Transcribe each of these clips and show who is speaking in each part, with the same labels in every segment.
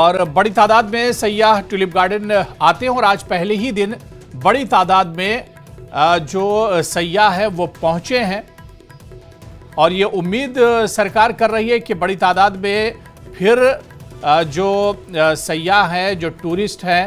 Speaker 1: और बड़ी तादाद में सैयाह ट्यूलिप गार्डन आते हैं और आज पहले ही दिन बड़ी तादाद में जो सैयाह है वो पहुंचे हैं और ये उम्मीद सरकार कर रही है कि बड़ी तादाद में फिर जो सैयाह है, जो टूरिस्ट हैं,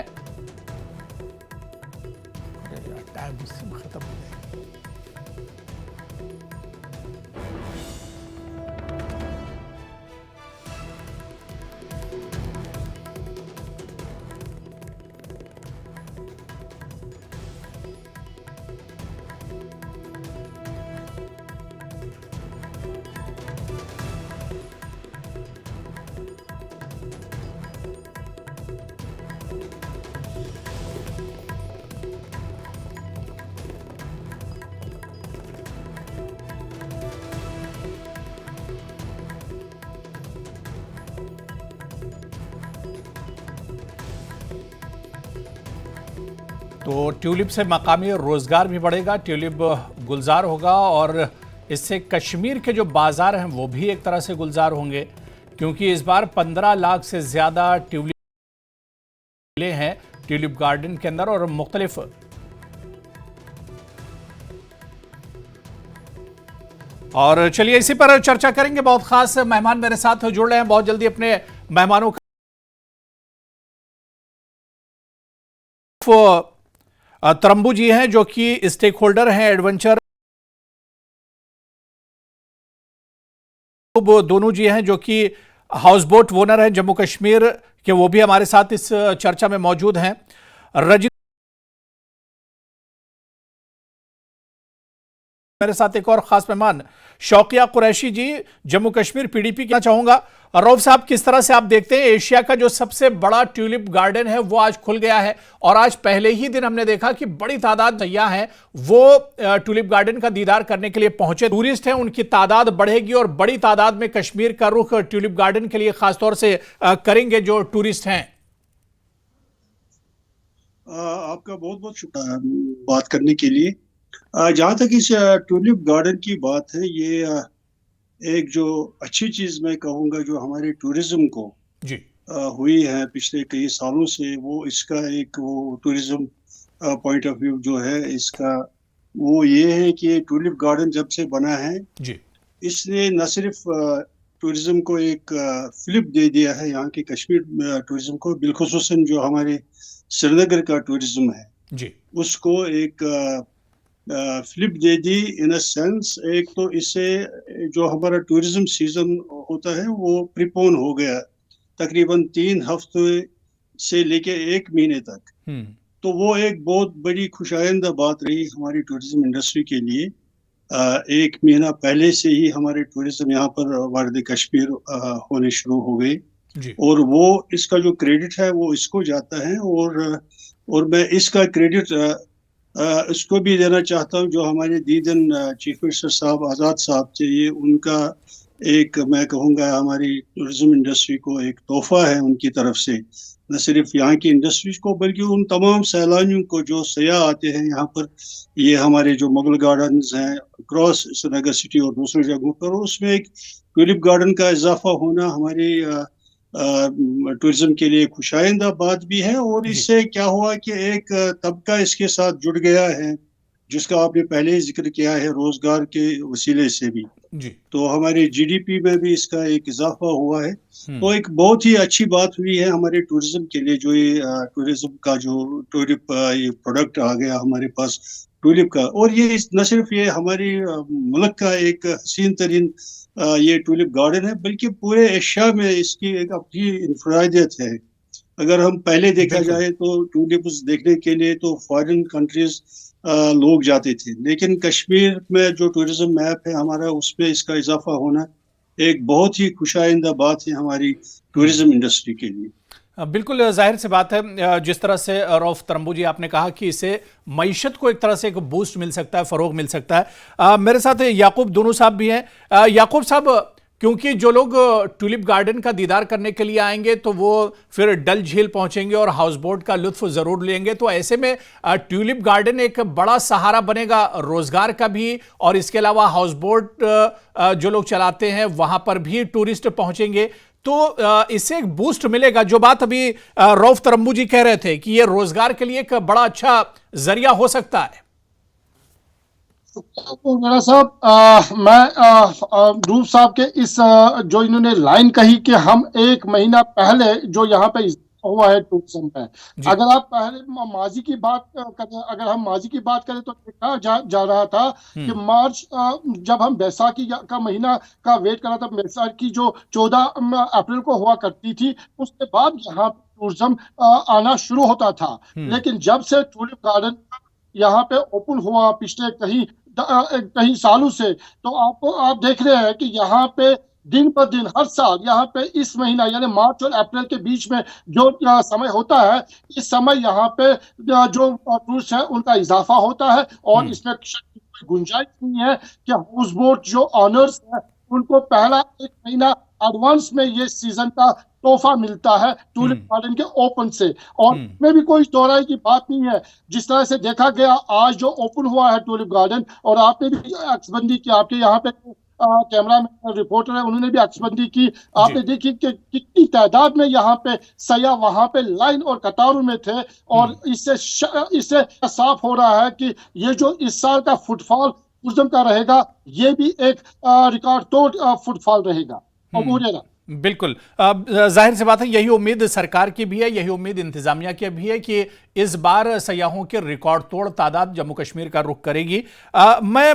Speaker 1: तो ट्यूलिप से मकामी रोजगार भी बढ़ेगा, ट्यूलिप गुलजार होगा और इससे कश्मीर के जो बाजार हैं वो भी एक तरह से गुलजार होंगे, क्योंकि इस बार 15 लाख से ज्यादा ट्यूलिप हैं ट्यूलिप गार्डन के अंदर और मुख्तलिफ और चलिए इसी पर चर्चा करेंगे। बहुत खास मेहमान मेरे साथ जुड़ रहे हैं, बहुत जल्दी अपने मेहमानों का तरम्बू जी हैं जो कि स्टेक होल्डर हैं एडवेंचर, दोनों जी हैं जो कि हाउस बोट ओनर हैं जम्मू कश्मीर के, वो भी हमारे साथ इस चर्चा में मौजूद हैं। रजनी मेरे साथ एक और खास मेहमान शौकिया कुरैशी जी, जम्मू कश्मीर पीडीपी कहना चाहूंगा। रऊफ साहब, किस तरह से आप देखते हैं एशिया का जो सबसे बड़ा ट्यूलिप गार्डन है वो आज खुल गया है और आज पहले ही दिन हमने देखा कि बड़ी तादाद सैयाह हैं वो ट्यूलिप गार्डन का दीदार करने के लिए पहुंचे। टूरिस्ट हैं, उनकी तादाद बढ़ेगी और बड़ी तादाद में कश्मीर का रुख ट्यूलिप गार्डन के लिए खासतौर से करेंगे जो टूरिस्ट हैं।
Speaker 2: आपका बहुत बहुत शुक्रिया बात करने के लिए। जहाँ तक इस ट्यूलिप गार्डन की बात है, ये एक जो अच्छी चीज मैं कहूँगा जो हमारे टूरिज्म को
Speaker 1: जी
Speaker 2: हुई है पिछले कई सालों से, वो इसका एक वो टूरिज्म पॉइंट ऑफ व्यू जो है इसका वो ये है कि ट्यूलिप गार्डन जब से बना है
Speaker 1: जी,
Speaker 2: इसने न सिर्फ टूरिज्म को एक फ्लिप दे दिया है यहाँ के कश्मीर टूरिज्म को, बिलखुसूसन जो हमारे श्रीनगर का टूरिज्म है
Speaker 1: जी,
Speaker 2: उसको एक flip they the in a sense. एक तो इससे जो हमारा टूरिज्म सीजन होता है वो प्रीपोन हो गया तकरीबन 3 हफ्ते से लेके 1 महीने तक, तो वो एक बहुत बड़ी खुशाइंदा बात रही हमारी टूरिज्म इंडस्ट्री के लिए। 1 महीना पहले से ही हमारे टूरिज्म यहाँ पर वारद कश्मीर होने शुरू हो गए और वो इसका जो क्रेडिट है वो इसको जाता है और मैं इसका क्रेडिट इसको भी देना चाहता हूँ जो हमारे दीदन चीफ मिनिस्टर साहब आज़ाद साहब थे। ये उनका एक मैं कहूँगा हमारी टूरिज्म इंडस्ट्री को एक तोहफा है उनकी तरफ से, न सिर्फ यहाँ की इंडस्ट्रीज को बल्कि उन तमाम सैलानियों को जो सयाह आते हैं यहाँ पर। ये हमारे जो मुगल गार्डन्स हैं क्रॉस श्रीनगर सिटी और दूसरी जगहों पर, उसमें एक ट्यूलिप गार्डन का इजाफा होना हमारी टूरिज्म के लिए खुशाइंदा बात भी है। और इससे क्या हुआ कि एक तबका इसके साथ जुड़ गया है जिसका आपने पहले ही जिक्र किया है रोजगार के वसीले से भी
Speaker 1: जी।
Speaker 2: तो हमारे जीडीपी में भी इसका एक इजाफा हुआ है। तो एक बहुत ही अच्छी बात हुई है हमारे टूरिज्म के लिए जो ये टूरिज्म का जो टूलिप ये प्रोडक्ट आ गया हमारे पास टूलिप का। और ये न सिर्फ ये हमारी मुल्क का एक हसीन तरीन ये टूलिप गार्डन है बल्कि पूरे एशिया में इसकी एक अपनी इनफरादियत है। अगर हम पहले देखा जाए तो टूलिप्स देखने के लिए तो फॉरेन कंट्रीज लोग जाते थे, लेकिन कश्मीर में जो टूरिज्म मैप है हमारा उसमें इसका इजाफा होना एक बहुत ही खुशाइंदा बात है हमारी टूरिज्म इंडस्ट्री के लिए।
Speaker 1: बिल्कुल जाहिर सी बात है, जिस तरह से रऊफ तरम्बू जी आपने कहा कि इससे मईशत को एक तरह से एक बूस्ट मिल सकता है, फरोग मिल सकता है। मेरे साथ याकूब दोनों साहब भी हैं। याकूब साहब, क्योंकि जो लोग ट्यूलिप गार्डन का दीदार करने के लिए आएंगे तो वो फिर डल झील पहुंचेंगे और हाउस बोट का लुत्फ ज़रूर लेंगे, तो ऐसे में ट्यूलिप गार्डन एक बड़ा सहारा बनेगा रोज़गार का भी, और इसके अलावा हाउस बोट जो लोग चलाते हैं वहां पर भी टूरिस्ट पहुंचेंगे। तो इससे एक बूस्ट मिलेगा। जो बात अभी रऊफ तरम्बू जी कह रहे थे कि ये रोजगार के लिए एक बड़ा अच्छा जरिया हो सकता है।
Speaker 3: तो मेरा साहब, मैं रूफ साहब के इस जो इन्होंने लाइन कही कि हम एक महीना पहले जो यहाँ पे हुआ है टूरिज्म में, अगर आप पहले माजी की बात करें, अगर हम माजी की बात करें तो देखा जा रहा था कि मार्च, जब हम बैसाखी का महीना का वेट कर रहा था, बैसाखी जो 14 अप्रैल को हुआ करती थी, उसके बाद यहाँ टूरिज्म आना शुरू होता था। लेकिन जब से टूलिप गार्डन यहाँ पे ओपन हुआ पिछले कई सालों से, तो आप देख रहे हैं कि यहाँ पे दिन पर दिन हर साल यहाँ पे इस महीना यानी मार्च और अप्रैल के बीच में जो समय होता है, इस समय यहाँ पे जो टूरिस्ट है उनका इजाफा होता है। और इसमें कोई गुंजाइश नहीं है कि हाउस बोट जो ऑनर्स है उनको पहला एक महीना एडवांस में ये सीजन का तोहफा मिलता है टूलिप गार्डन के ओपन से। और इसमें भी कोई दोहराई की बात नहीं है। जिस तरह से देखा गया आज जो ओपन हुआ है टूलिप गार्डन, और आपने भी अक्सबंदी की, आपके यहाँ पे कैमरा में रिपोर्टर है उन्होंने भी अक्सबंदी की, आपने देखी कि कितनी तादाद में यहाँ पे सयाह वहां पे लाइन और कतारों में थे। और इससे साफ हो रहा है कि ये जो इस साल का फुटफॉल टूरिज्म का रहेगा, ये भी एक रिकॉर्ड तोड़ फुटफॉल रहेगा।
Speaker 1: बिल्कुल, जाहिर सी बात है, यही उम्मीद सरकार की भी है, यही उम्मीद इंतजामिया की भी है कि इस बार सयाहों के रिकॉर्ड तोड़ तादाद जम्मू कश्मीर का रुख करेगी। मैं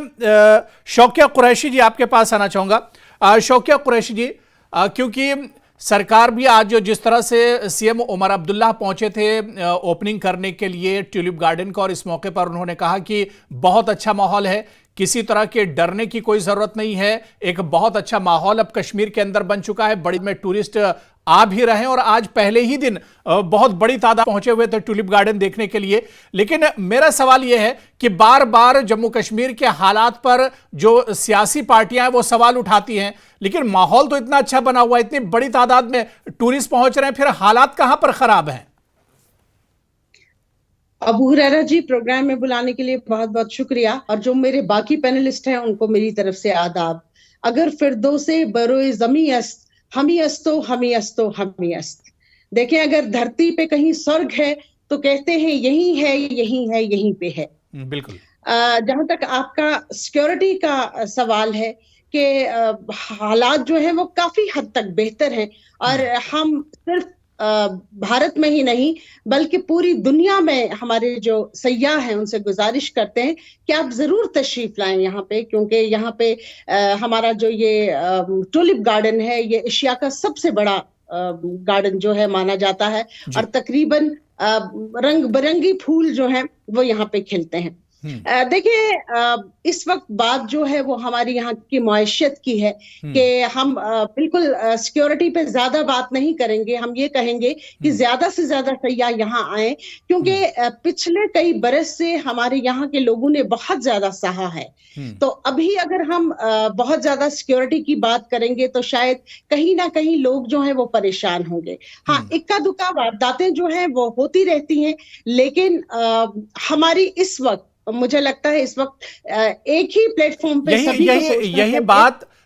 Speaker 1: शौकिया कुरैशी जी आपके पास आना चाहूंगा। शौकिया कुरैशी जी, क्योंकि सरकार भी आज जिस तरह से सीएम उमर अब्दुल्ला पहुंचे थे ओपनिंग करने के लिए ट्यूलिप गार्डन का, और इस मौके पर उन्होंने कहा कि बहुत अच्छा माहौल है, किसी तरह के डरने की कोई जरूरत नहीं है, एक बहुत अच्छा माहौल अब कश्मीर के अंदर बन चुका है, बड़ी में टूरिस्ट आ भी रहे हैं, और आज पहले ही दिन बहुत बड़ी तादाद पहुंचे हुए थे ट्यूलिप गार्डन देखने के लिए। लेकिन मेरा सवाल यह है कि बार बार जम्मू कश्मीर के हालात पर जो सियासी पार्टियां हैं वो सवाल उठाती हैं, लेकिन माहौल तो इतना अच्छा बना हुआ है, इतनी बड़ी तादाद में टूरिस्ट पहुंच रहे हैं, फिर हालात कहां पर खराब हैं?
Speaker 4: अबू हुरैरा जी, प्रोग्राम में बुलाने के लिए बहुत बहुत शुक्रिया, और जो मेरे बाकी पैनलिस्ट हैं उनको मेरी तरफ से आदाब। अगर फिरदौसे बरोए जमी अस्त, हमी अस्तो हमी अस्तो हमी अस्त। देखें, अगर धरती पे कहीं स्वर्ग है तो कहते हैं यही है, यही है, यहीं पे है।
Speaker 1: बिल्कुल।
Speaker 4: जहां तक आपका सिक्योरिटी का सवाल है कि हालात जो है वो काफी हद तक बेहतर हैं, और हम सिर्फ भारत में ही नहीं बल्कि पूरी दुनिया में हमारे जो सयाह हैं उनसे गुजारिश करते हैं कि आप जरूर तशरीफ लाएं यहाँ पे, क्योंकि यहाँ पे हमारा जो ये टूलिप गार्डन है ये एशिया का सबसे बड़ा गार्डन जो है माना जाता है, और तकरीबन रंग बिरंगी फूल जो हैं वो यहाँ पे खिलते हैं। देखिए, इस वक्त बात जो है वो हमारी यहाँ की मईशत की है कि हम बिल्कुल सिक्योरिटी पे ज्यादा बात नहीं करेंगे। हम ये कहेंगे कि ज्यादा से ज्यादा सयाह यहाँ आए, क्योंकि पिछले कई बरस से हमारे यहाँ के लोगों ने बहुत ज्यादा सहा है। तो अभी अगर हम बहुत ज्यादा सिक्योरिटी की बात करेंगे तो शायद कहीं ना कहीं लोग जो हैं वो परेशान होंगे। हाँ, इक्का दुक्का वारदातें जो हैं वो होती रहती हैं, लेकिन हमारी इस वक्त, मुझे लगता है इस वक्त एक ही प्लेटफॉर्म पे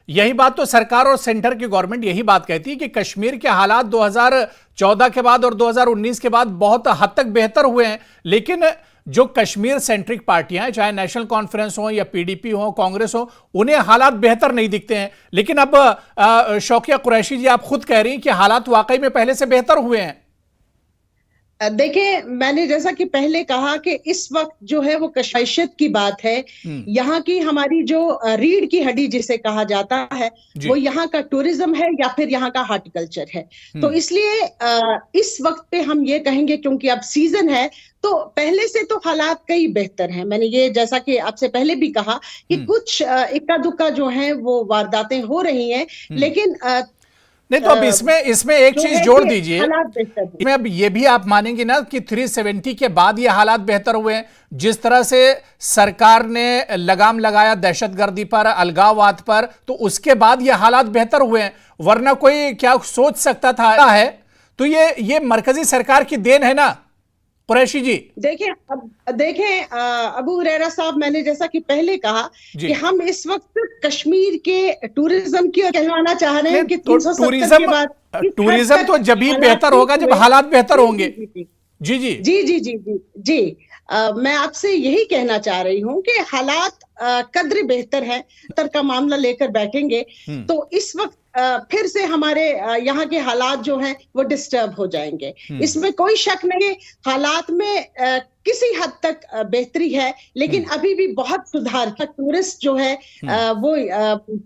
Speaker 1: यही बात तो सरकार और सेंटर की गवर्नमेंट यही बात कहती है कि कश्मीर के हालात 2014 के बाद और 2019 के बाद बहुत हद तक बेहतर हुए हैं, लेकिन जो कश्मीर सेंट्रिक पार्टियां हैं, चाहे नेशनल कॉन्फ्रेंस हो या पीडीपी हो, कांग्रेस हो, उन्हें हालात बेहतर नहीं दिखते हैं। लेकिन अब शौकिया कुरैशी जी, आप खुद कह रही हैं कि हालात वाकई में पहले से बेहतर हुए हैं।
Speaker 4: देखिए, मैंने जैसा कि पहले कहा कि इस वक्त जो है वो कशाइशत की बात है। यहाँ की हमारी जो रीढ़ की हड्डी जिसे कहा जाता है वो यहाँ का टूरिज्म है या फिर यहाँ का हॉर्टिकल्चर है। तो इसलिए इस वक्त पे हम ये कहेंगे, क्योंकि अब सीजन है, तो पहले से तो हालात कई बेहतर हैं। मैंने ये जैसा कि आपसे पहले भी कहा कि कुछ इक्का दुक्का जो है वो वारदातें हो रही हैं, लेकिन
Speaker 1: नहीं, तो अब इसमें एक चीज जोड़ दीजिए, इसमें अब ये भी आप मानेंगे ना कि 370 के बाद ये हालात बेहतर हुए हैं। जिस तरह से सरकार ने लगाम लगाया दहशतगर्दी पर, अलगाववाद पर, तो उसके बाद ये हालात बेहतर हुए हैं, वरना कोई क्या सोच सकता था है। तो ये मरकजी सरकार की देन है ना। कुरैशी जी।
Speaker 4: देखें अबू हुरैरा साहब, मैंने जैसा कि पहले कहा
Speaker 1: जी।
Speaker 4: कि हम इस वक्त कश्मीर के टूरिज्म की ओर कहलवाना चाह रहे हैं कि
Speaker 1: तो
Speaker 4: 370 के बाद
Speaker 1: टूरिज्म तो जब ही बेहतर होगा जब हालात बेहतर होंगे। जी जी
Speaker 4: जी जी जी जी जी मैं आपसे यही कहना चाह रही हूँ कि हालात कद्र बेहतर है, तर का मामला लेकर बैठेंगे तो इस वक्त फिर से हमारे यहाँ के हालात जो हैं वो डिस्टर्ब हो जाएंगे। इसमें कोई शक नहीं है, हालात में किसी हद तक बेहतरी है, लेकिन अभी भी बहुत सुधार। टूरिस्ट जो है वो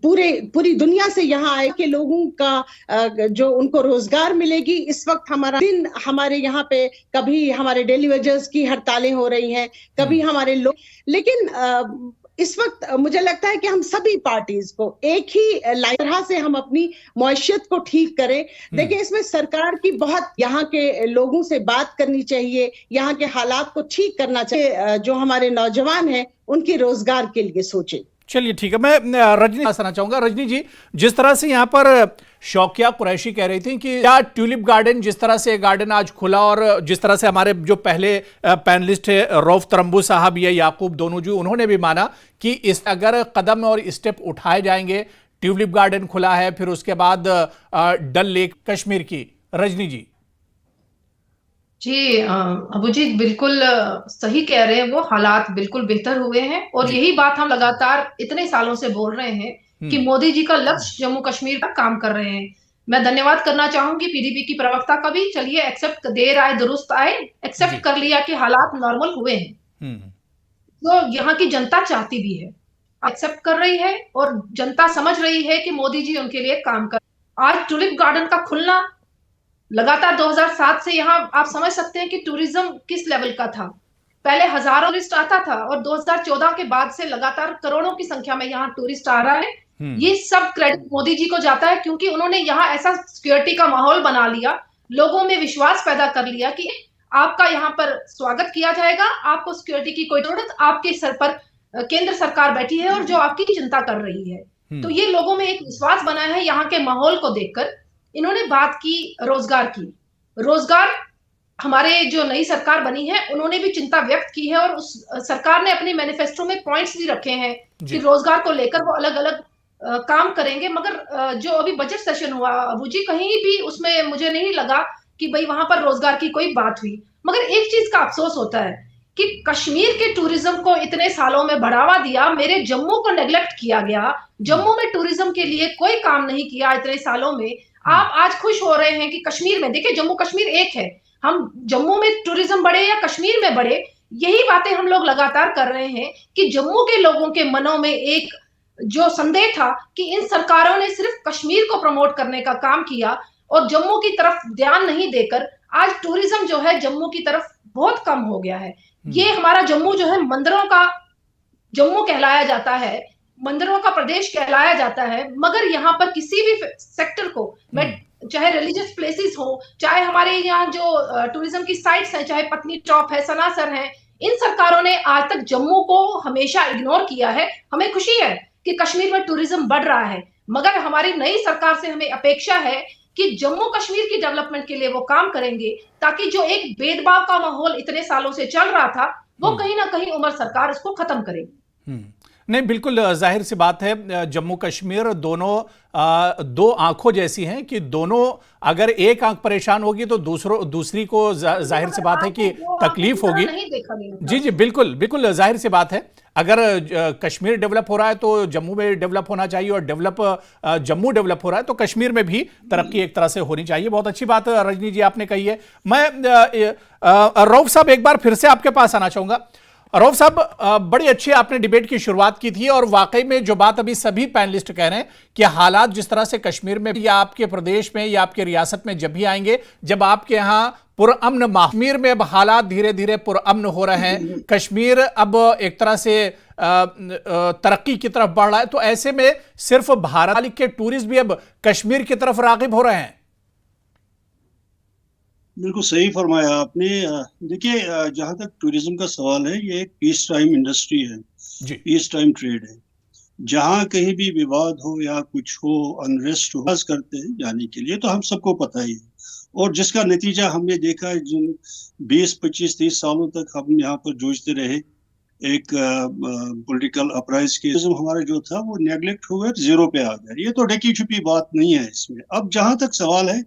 Speaker 4: पूरी दुनिया से यहाँ आए के लोगों का जो उनको रोजगार मिलेगी। इस वक्त हमारा दिन, हमारे यहाँ पे कभी हमारे डेली वेजर्स की हड़तालें हो रही हैं, कभी हमारे लोग, लेकिन इस वक्त मुझे लगता है कि हम सभी पार्टीज को एक ही तरह से हम अपनी मईशत को ठीक करें। देखिए, इसमें सरकार की बहुत यहाँ के लोगों से बात करनी चाहिए, यहाँ के हालात को ठीक करना चाहिए, जो हमारे नौजवान हैं उनके रोजगार के लिए सोचें।
Speaker 1: चलिए ठीक है, मैं रजनी आना चाहूंगा। रजनी जी, जिस तरह से यहाँ पर शौकिया कुरैशी कह रही थी कि क्या ट्यूलिप गार्डन, जिस तरह से गार्डन आज खुला और जिस तरह से हमारे जो पहले पैनलिस्ट है रऊफ तरम्बू साहब या याकूब दोनों जी, उन्होंने भी माना कि इस अगर कदम और स्टेप उठाए जाएंगे, ट्यूलिप गार्डन खुला है, फिर उसके बाद डल लेक कश्मीर की। रजनी जी।
Speaker 5: जी अबू जी बिल्कुल सही कह रहे हैं, वो हालात बिल्कुल बेहतर हुए हैं और यही बात हम लगातार इतने सालों से बोल रहे हैं कि मोदी जी का लक्ष्य जम्मू कश्मीर का काम कर रहे हैं। मैं धन्यवाद करना चाहूंगी पीडीपी की प्रवक्ता का भी। चलिए, एक्सेप्ट, देर आए दुरुस्त आए, एक्सेप्ट कर लिया कि हालात नॉर्मल हुए हैं, तो यहाँ की जनता चाहती भी है, एक्सेप्ट कर रही है और जनता समझ रही है कि मोदी जी उनके लिए काम कर। आज टूलिप गार्डन का खुलना लगातार 2007 से, यहाँ आप समझ सकते हैं कि टूरिज्म किस लेवल का था। पहले हजारों टूरिस्ट आता था और 2014 के बाद से लगातार करोड़ों की संख्या में यहाँ टूरिस्ट आ रहा है। ये सब क्रेडिट मोदी जी को जाता है, क्योंकि उन्होंने यहाँ ऐसा सिक्योरिटी का माहौल बना लिया, लोगों में विश्वास पैदा कर लिया कि आपका यहाँ पर स्वागत किया जाएगा, आपको सिक्योरिटी की कोई जरूरत, आपके सर पर केंद्र सरकार बैठी है और जो आपकी चिंता कर रही है। तो ये लोगों में एक विश्वास बना है। यहाँ के माहौल को देखकर इन्होंने बात की रोजगार की। रोजगार, हमारे जो नई सरकार बनी है उन्होंने भी चिंता व्यक्त की है और उस सरकार ने अपने मैनिफेस्टो में पॉइंट्स भी रखे हैं कि रोजगार को लेकर वो अलग अलग काम करेंगे। मगर जो अभी बजट सेशन हुआ अबू जी, कहीं भी उसमें मुझे नहीं लगा कि भाई वहां पर रोजगार की कोई बात हुई। मगर एक चीज का अफसोस होता है कि कश्मीर के टूरिज्म को इतने सालों में बढ़ावा दिया, मेरे जम्मू को नेग्लेक्ट किया गया। जम्मू में टूरिज्म के लिए कोई काम नहीं किया इतने सालों में। आप आज खुश हो रहे हैं कि कश्मीर में, देखिए जम्मू कश्मीर एक है, हम जम्मू में टूरिज्म बढ़े या कश्मीर में बढ़े, यही बातें हम लोग लगातार कर रहे हैं कि जम्मू के लोगों के मनों में एक जो संदेह था कि इन सरकारों ने सिर्फ कश्मीर को प्रमोट करने का काम किया और जम्मू की तरफ ध्यान नहीं देकर आज टूरिज्म जो है जम्मू की तरफ बहुत कम हो गया है। ये हमारा जम्मू जो है मंदिरों का जम्मू कहलाया जाता है, मंदिरों का प्रदेश कहलाया जाता है, मगर यहाँ पर किसी भी सेक्टर को, मैं चाहे रिलीजियस प्लेसेस हो, चाहे हमारे यहाँ जो टूरिज्म की साइट्स हैं, चाहे पत्नी टॉप है, सनासर है, इन सरकारों ने आज तक जम्मू को हमेशा इग्नोर किया है। हमें खुशी है कि कश्मीर में टूरिज्म बढ़ रहा है, मगर हमारी नई सरकार से हमें अपेक्षा है कि जम्मू कश्मीर की डेवलपमेंट के लिए वो काम करेंगे, ताकि जो एक भेदभाव का माहौल इतने सालों से चल रहा था वो कहीं ना कहीं उमर सरकार उसको खत्म करेगी।
Speaker 1: नहीं, बिल्कुल जाहिर सी बात है, जम्मू कश्मीर दोनों दो आंखों जैसी हैं कि दोनों, अगर एक आंख परेशान होगी तो दूसरी को जाहिर सी बात है कि तकलीफ होगी। जी जी बिल्कुल बिल्कुल जाहिर सी बात है, अगर कश्मीर डेवलप हो रहा है तो जम्मू में डेवलप होना चाहिए और जम्मू डेवलप हो रहा है तो कश्मीर में भी तरक्की एक तरह से होनी चाहिए। बहुत अच्छी बात रजनी जी आपने कही है। मैं रऊफ साहब एक बार फिर से आपके पास आना चाहूंगा। रऊफ साहब, बड़ी अच्छी आपने डिबेट की शुरुआत की थी और वाकई में जो बात अभी सभी पैनलिस्ट कह रहे हैं कि हालात जिस तरह से कश्मीर में या आपके प्रदेश में या आपके रियासत में जब भी आएंगे, जब आपके यहाँ पुरअमन, कश्मीर में अब हालात धीरे धीरे पुरअमन हो रहे हैं, कश्मीर अब एक तरह से तरक्की की तरफ बढ़ रहा है, तो ऐसे में सिर्फ भारत के टूरिस्ट भी अब कश्मीर की तरफ राग़िब हो रहे हैं।
Speaker 2: बिल्कुल सही फरमाया आपने। देखिए, जहाँ तक टूरिज्म का सवाल है, ये एक पीस टाइम इंडस्ट्री है, पीस टाइम ट्रेड है। जहाँ कहीं भी विवाद हो या कुछ हो, अनरेस्ट हो, करते हैं जाने के लिए, तो हम सबको पता ही है। और जिसका नतीजा हमने देखा है, जिन 20, 25, 30 सालों तक हम यहाँ पर जूझते रहे एक पॉलिटिकल अपराइज के, हमारा जो था वो नेगलेक्ट हो गया, जीरो पे आ गया। ये तो ढकी छुपी बात नहीं है इसमें। अब जहां तक सवाल है,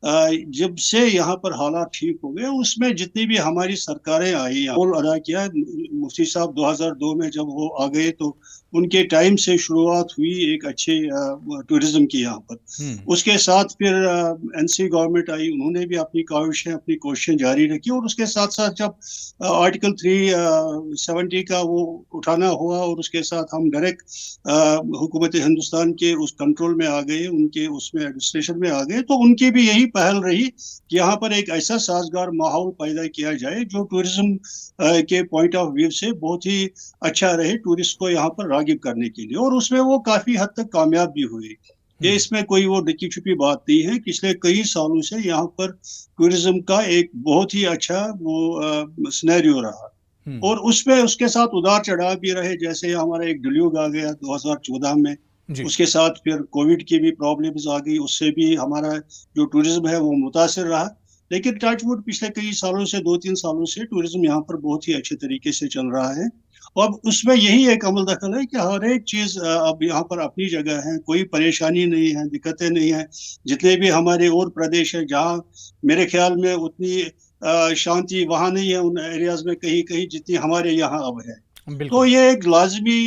Speaker 2: जब से यहाँ पर हालात ठीक हो गए, उसमें जितनी भी हमारी सरकारें आई, रोल अदा किया। मुफ्ती साहब 2002 में जब वो आ गए तो उनके टाइम से शुरुआत हुई एक अच्छे टूरिज्म की यहाँ पर। उसके साथ फिर एनसी गवर्नमेंट आई, उन्होंने भी अपनी काविशें, अपनी कोशिशें जारी रखी। और उसके साथ साथ जब आर्टिकल 370 का वो उठाना हुआ और उसके साथ हम डायरेक्ट हुकूमत हिंदुस्तान के उस कंट्रोल में आ गए, उनके उसमें एडमिनिस्ट्रेशन में आ गए, तो उनकी भी यही पहल रही कि यहाँ पर एक ऐसा साजगार माहौल पैदा किया जाए जो टूरिज्म के पॉइंट ऑफ व्यू से बहुत ही अच्छा रहे टूरिस्ट को यहाँ पर रागिब करने के लिए। और उसमें वो काफी हद तक कामयाब भी हुए। ये इसमें कोई वो ढकी छुपी बात नहीं है। पिछले कई सालों से यहाँ पर टूरिज्म का एक बहुत ही अच्छा वो सिनेरियो रहा। और उसमें उसके साथ उतार चढ़ाव भी रहे। जैसे हमारा एक डिल्यूग आ गया 2014 में, उसके साथ फिर कोविड की भी प्रॉब्लम्स आ गई, उससे भी हमारा जो टूरिज्म है वो मुतासिर रहा। लेकिन टचवुड पिछले कई सालों से, 2-3 सालों से टूरिज्म यहाँ पर बहुत ही अच्छे तरीके से चल रहा है। और उसमें यही एक अमल दखल है कि हर एक चीज अब यहाँ पर अपनी जगह है, कोई परेशानी नहीं है, दिक्कतें नहीं है। जितने भी हमारे और प्रदेश है जहाँ मेरे ख्याल में उतनी शांति वहाँ नहीं है, उन एरियाज में कहीं कहीं जितनी हमारे यहाँ अब है। तो ये एक लाजमी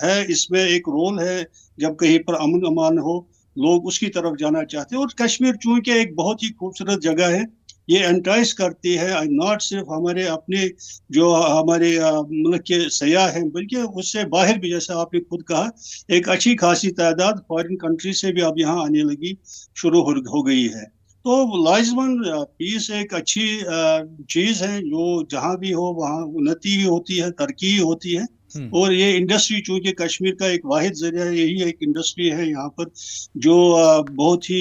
Speaker 2: है, इसमें एक रोल है। जब कहीं पर अमन अमान हो, लोग उसकी तरफ जाना चाहते हैं। और कश्मीर चूंकि एक बहुत ही खूबसूरत जगह है, ये एंटाइज करती है नॉट सिर्फ हमारे अपने जो हमारे मुल्क के सयाह हैं, बल्कि उससे बाहर भी, जैसा आपने खुद कहा, एक अच्छी खासी तादाद फॉरेन कंट्री से भी अब यहाँ आने लगी शुरू हो गई है। तो लाजमन पीस एक अच्छी चीज है, जो जहाँ भी हो वहाँ उन्नति भी होती है, तरक्की होती है। और ये इंडस्ट्री चूंकि कश्मीर का एक वाहिद जरिया है, यही एक इंडस्ट्री है यहाँ पर जो बहुत ही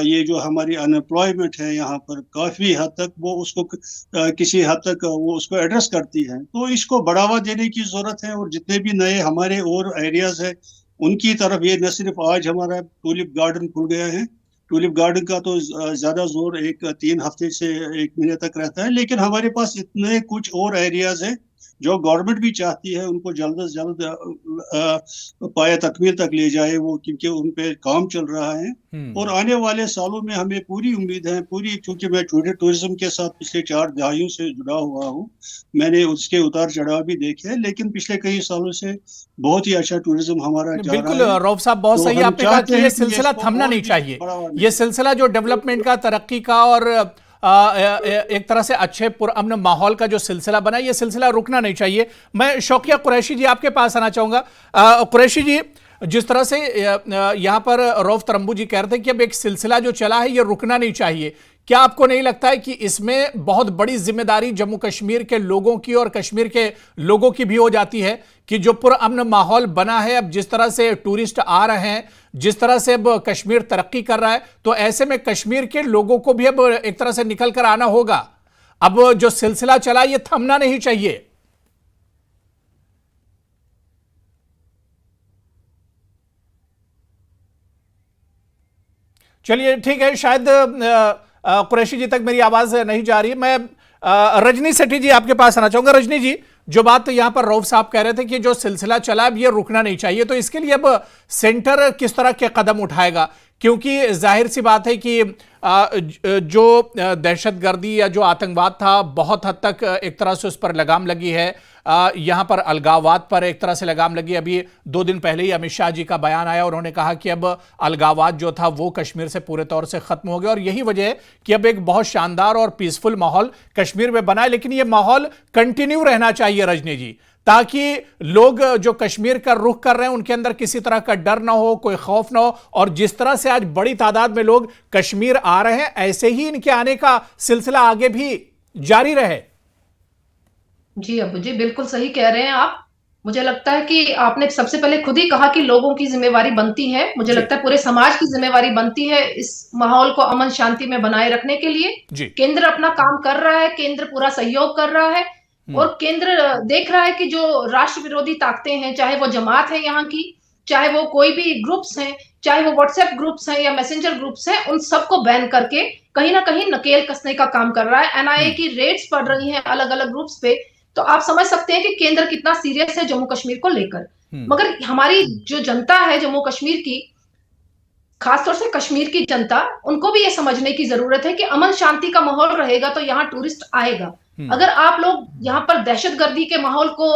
Speaker 2: ये जो हमारी अनएम्प्लॉयमेंट है यहाँ पर काफी हद तक वो उसको किसी हद तक वो उसको एड्रेस करती है। तो इसको बढ़ावा देने की जरूरत है। और जितने भी नए हमारे और एरियाज है उनकी तरफ, ये न सिर्फ आज हमारा टूलिप गार्डन खुल गया है, टूलिप गार्डन का तो ज्यादा जोर 3 हफ्ते से 1 महीने तक रहता है, लेकिन हमारे पास इतने कुछ और एरियाज है जो गवर्नमेंट भी चाहती है उनको जल्द से जल्द पाया तकमील तक ले जाए वो, क्योंकि उन पे काम चल रहा है। और आने वाले सालों में हमें पूरी उम्मीद है, क्योंकि मैं टूरिज्म के साथ पिछले 4 दहाइयों से जुड़ा हुआ हूँ, मैंने उसके उतार चढ़ाव भी देखे हैं, लेकिन पिछले कई सालों से बहुत ही अच्छा टूरिज्म हमारा जा
Speaker 1: बिल्कुल
Speaker 2: रहा है।
Speaker 1: रऊफ साहब, बहुत सही आपने कहा कि ये सिलसिला थमना नहीं चाहिए। ये सिलसिला जो डेवलपमेंट का, तरक्की का और एक तरह से अच्छे पुरअमन माहौल का जो सिलसिला बना, ये सिलसिला रुकना नहीं चाहिए। मैं शौकिया कुरैशी जी आपके पास आना चाहूंगा। कुरैशी जी, जिस तरह से यहाँ पर रऊफ तरम्बू जी कह रहे थे कि अब एक सिलसिला जो चला है ये रुकना नहीं चाहिए, क्या आपको नहीं लगता है कि इसमें बहुत बड़ी जिम्मेदारी जम्मू कश्मीर के लोगों की और कश्मीर के लोगों की भी हो जाती है कि जो पुरअमन माहौल बना है, अब जिस तरह से टूरिस्ट आ रहे हैं, जिस तरह से अब कश्मीर तरक्की कर रहा है, तो ऐसे में कश्मीर के लोगों को भी अब एक तरह से निकल कर आना होगा। अब जो सिलसिला चला ये थमना नहीं चाहिए। चलिए ठीक है, शायद कुरैशी जी तक मेरी आवाज नहीं जा रही है। मैं रजनी सेठी जी आपके पास आना चाहूंगा। रजनी जी, जो बात यहां पर रऊफ साहब कह रहे थे कि जो सिलसिला चला अब ये रुकना नहीं चाहिए, तो इसके लिए अब सेंटर किस तरह के कदम उठाएगा? क्योंकि जाहिर सी बात है कि जो दहशतगर्दी या जो आतंकवाद था बहुत हद तक एक तरह से उस पर लगाम लगी है। यहाँ पर अलगाववाद पर एक तरह से लगाम लगी। अभी 2 दिन पहले ही अमित शाह जी का बयान आया, उन्होंने कहा कि अब अलगाववाद जो था वो कश्मीर से पूरे तौर से खत्म हो गया और यही वजह है कि अब एक बहुत शानदार और पीसफुल माहौल कश्मीर में बना है। लेकिन ये माहौल कंटिन्यू रहना चाहिए रजनी जी, ताकि लोग जो कश्मीर का रुख कर रहे हैं उनके अंदर किसी तरह का डर ना हो, कोई खौफ ना हो। और जिस तरह से आज बड़ी तादाद में लोग कश्मीर आ रहे हैं, ऐसे ही इनके आने का सिलसिला आगे भी जारी रहे।
Speaker 5: जी अबू जी, बिल्कुल सही कह रहे हैं आप। मुझे लगता है कि आपने सबसे पहले खुद ही कहा कि लोगों की जिम्मेवारी बनती है। मुझे लगता है पूरे समाज की जिम्मेवारी बनती है इस माहौल को अमन शांति में बनाए रखने के लिए। केंद्र अपना काम कर रहा है, केंद्र पूरा सहयोग कर रहा है और केंद्र देख रहा है कि जो राष्ट्र विरोधी ताकतें हैं, चाहे वो जमात है यहाँ की, चाहे वो कोई भी ग्रुप्स हैं, चाहे वो व्हाट्सएप ग्रुप्स हैं या मैसेंजर ग्रुप्स हैं, उन सबको बैन करके कहीं ना कहीं नकेल कसने का काम कर रहा है। एनआईए की रेड्स पड़ रही हैं अलग अलग ग्रुप्स पे, तो आप समझ सकते हैं कि केंद्र कितना सीरियस है जम्मू कश्मीर को लेकर। मगर हमारी जो जनता है जम्मू कश्मीर की, खासतौर से कश्मीर की जनता, उनको भी ये समझने की जरूरत है कि अमन शांति का माहौल रहेगा तो यहाँ टूरिस्ट आएगा। अगर आप लोग यहाँ पर दहशतगर्दी के माहौल को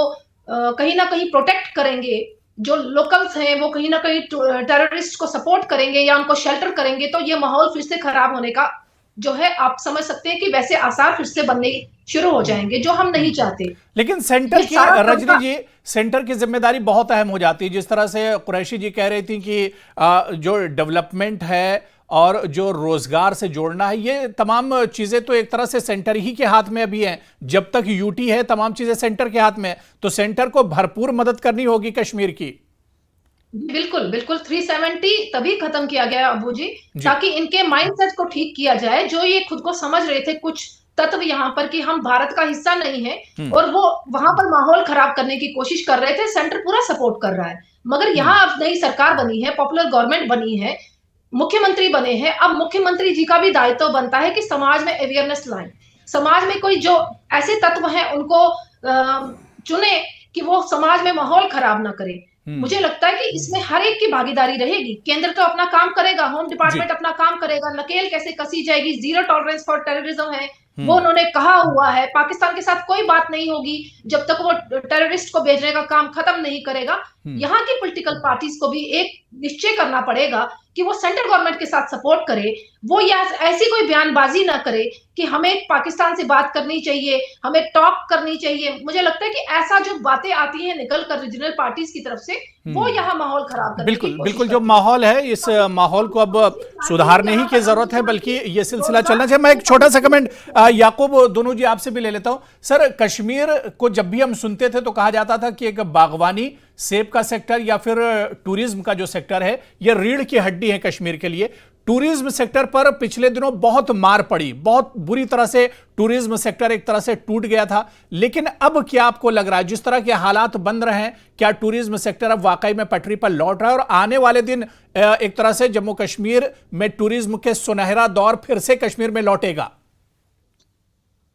Speaker 5: कहीं ना कहीं प्रोटेक्ट करेंगे, जो लोकल्स हैं वो कहीं ना कहीं टेररिस्ट को सपोर्ट करेंगे या उनको शेल्टर करेंगे, तो ये माहौल फिर से खराब होने का जो है आप समझ सकते हैं कि वैसे आसार फिर से बनने शुरू हो जाएंगे, जो हम नहीं चाहते।
Speaker 1: लेकिन सेंटर की, रजनी जी, सेंटर की जिम्मेदारी बहुत अहम हो जाती है। जिस तरह से कुरैशी जी कह रही थी कि जो डेवलपमेंट है और जो रोजगार से जोड़ना है, ये तमाम चीजें तो एक तरह से सेंटर ही के हाथ में अभी हैं। जब तक यूटी है तमाम चीजें सेंटर के हाथ में, तो सेंटर को भरपूर मदद करनी होगी कश्मीर की।
Speaker 5: बिल्कुल बिल्कुल, 370 तभी खत्म किया गया अबू जी, ताकि इनके माइंडसेट को ठीक किया जाए। जो ये खुद को समझ रहे थे कुछ तत्व यहाँ पर कि हम भारत का हिस्सा नहीं है और वो वहां पर माहौल खराब करने की कोशिश कर रहे थे, सेंटर पूरा सपोर्ट कर रहा है। मगर यहाँ अब नई सरकार बनी है, पॉपुलर गवर्नमेंट बनी है, मुख्यमंत्री बने हैं। अब मुख्यमंत्री जी का भी दायित्व बनता है कि समाज में अवेयरनेस लाएं, समाज में कोई जो ऐसे तत्व हैं उनको चुने कि वो समाज में माहौल खराब ना करे। मुझे लगता है कि इसमें हर एक की भागीदारी रहेगी। केंद्र तो अपना काम करेगा, होम डिपार्टमेंट अपना काम करेगा, नकेल कैसे कसी जाएगी, जीरो टॉलरेंस फॉर टेररिज्म है वो उन्होंने कहा हुआ है। पाकिस्तान के साथ कोई बात नहीं होगी जब तक वो टेररिस्ट को भेजने का काम खत्म नहीं करेगा। यहाँ की पॉलिटिकल पार्टीज को भी एक निश्चय करना पड़ेगा कि वो सेंट्रल गवर्नमेंट के साथ सपोर्ट करे, वो या ऐसी कोई बयानबाजी ना करे कि हमें पाकिस्तान से बात करनी चाहिए, हमें टॉक करनी चाहिए। मुझे लगता है कि ऐसा जो बातें आती हैं निकल कर रीजनल पार्टीज की तरफ से, वो यहाँ माहौल खराब करने की कोशिश
Speaker 1: बिल्कुल जो माहौल है, इस माहौल को अब सुधारने ही की जरूरत है, बल्कि ये सिलसिला चलना चाहिए। मैं एक छोटा सा कमेंट याकूब दोनों जी आपसे भी ले लेता हूं। सर, कश्मीर को जब भी हम सुनते थे तो कहा जाता था कि एक बागवानी, सेब का सेक्टर या फिर टूरिज्म का जो सेक्टर है, ये रीढ़ की हड्डी है कश्मीर के लिए। टूरिज्म सेक्टर पर पिछले दिनों बहुत मार पड़ी, बहुत बुरी तरह से टूरिज्म सेक्टर एक तरह से टूट गया था। लेकिन अब क्या आपको लग रहा है, जिस तरह के हालात बन रहे हैं, क्या टूरिज्म सेक्टर अब वाकई में पटरी पर लौट रहा है और आने वाले दिन एक तरह से जम्मू कश्मीर में टूरिज्म के सुनहरा दौर फिर से कश्मीर में लौटेगा?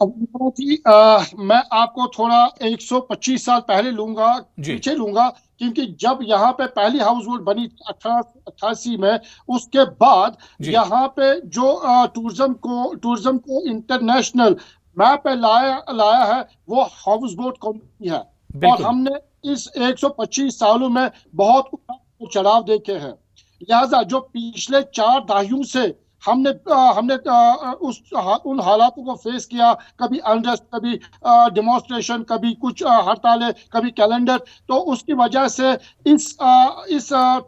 Speaker 3: मैं आपको थोड़ा 125 साल पहले लूंगा, पीछे लूंगा, क्योंकि जब यहाँ पे पहली हाउस बोट बनी 1888 में, उसके बाद यहाँ पे जो टूरिज्म को इंटरनेशनल मैप पे लाया है वो हाउस बोट कंपनी है। और हमने इस 125 सालों में बहुत चढ़ाव देखे हैं। लिहाजा जो पिछले 4 दहाइयों से हमने उन हालातों को फेस किया, कभी अनरेस्ट, कभी डेमोन्स्ट्रेशन, कभी कुछ हड़तालें, कभी कैलेंडर, तो उसकी वजह से इस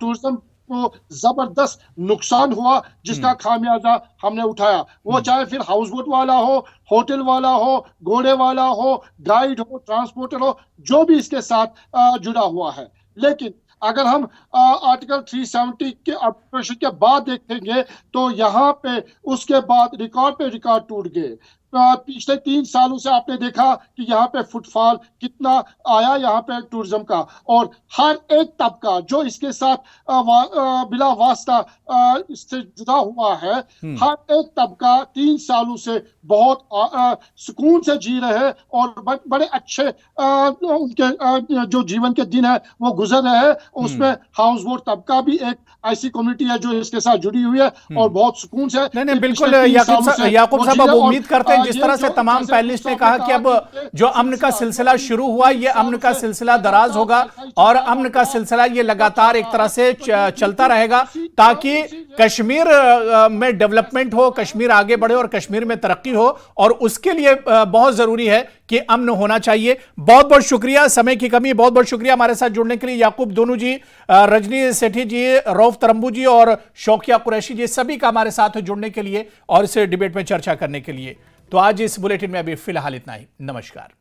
Speaker 3: टूरिज्म को जबरदस्त नुकसान हुआ, जिसका खामियाजा हमने उठाया। वो चाहे फिर हाउस बोट वाला हो, होटल वाला हो, घोड़े वाला हो, गाइड हो, ट्रांसपोर्टर हो, जो भी इसके साथ जुड़ा हुआ है। लेकिन अगर हम आर्टिकल 370 के ऑपरेशन के बाद देखेंगे तो यहाँ पे उसके बाद रिकॉर्ड पे रिकॉर्ड टूट गए। पिछले 3 सालों से आपने देखा कि यहाँ पे फुटफॉल कितना आया यहाँ पे टूरिज्म का, और हर एक तबका जो इसके साथ बिला वास्ता इससे जुड़ा हुआ है, हर एक तबका 3 सालों से बहुत सुकून से जी रहे हैं और बड़े अच्छे उनके जो जीवन के दिन है वो गुजर रहे हैं। उसमें हाउस बोट तबका भी एक ऐसी कम्युनिटी है जो इसके साथ जुड़ी हुई है और बहुत सुकून से।
Speaker 1: नहीं बिल्कुल याकूब साहब, अब उम्मीद करते हैं जिस तरह से तमाम पैनलिस्ट ने कहा कि अब जो अमन का सिलसिला शुरू हुआ, ये अमन का सिलसिला दराज होगा और अमन का सिलसिला ये लगातार एक तरह से चलता रहेगा, ताकि कश्मीर में डेवलपमेंट हो, कश्मीर आगे बढ़े और कश्मीर में तरक्की हो। और उसके लिए बहुत जरूरी है कि अमन होना चाहिए। बहुत बहुत शुक्रिया, समय की कमी, बहुत बहुत शुक्रिया हमारे साथ जुड़ने के लिए याकूब दोनों जी, रजनी सेठी जी, रऊफ तरम्बू जी और शौकिया कुरैशी जी, सभी का हमारे साथ जुड़ने के लिए और इस डिबेट में चर्चा करने के लिए। तो आज इस बुलेटिन में अभी फिलहाल इतना ही। नमस्कार।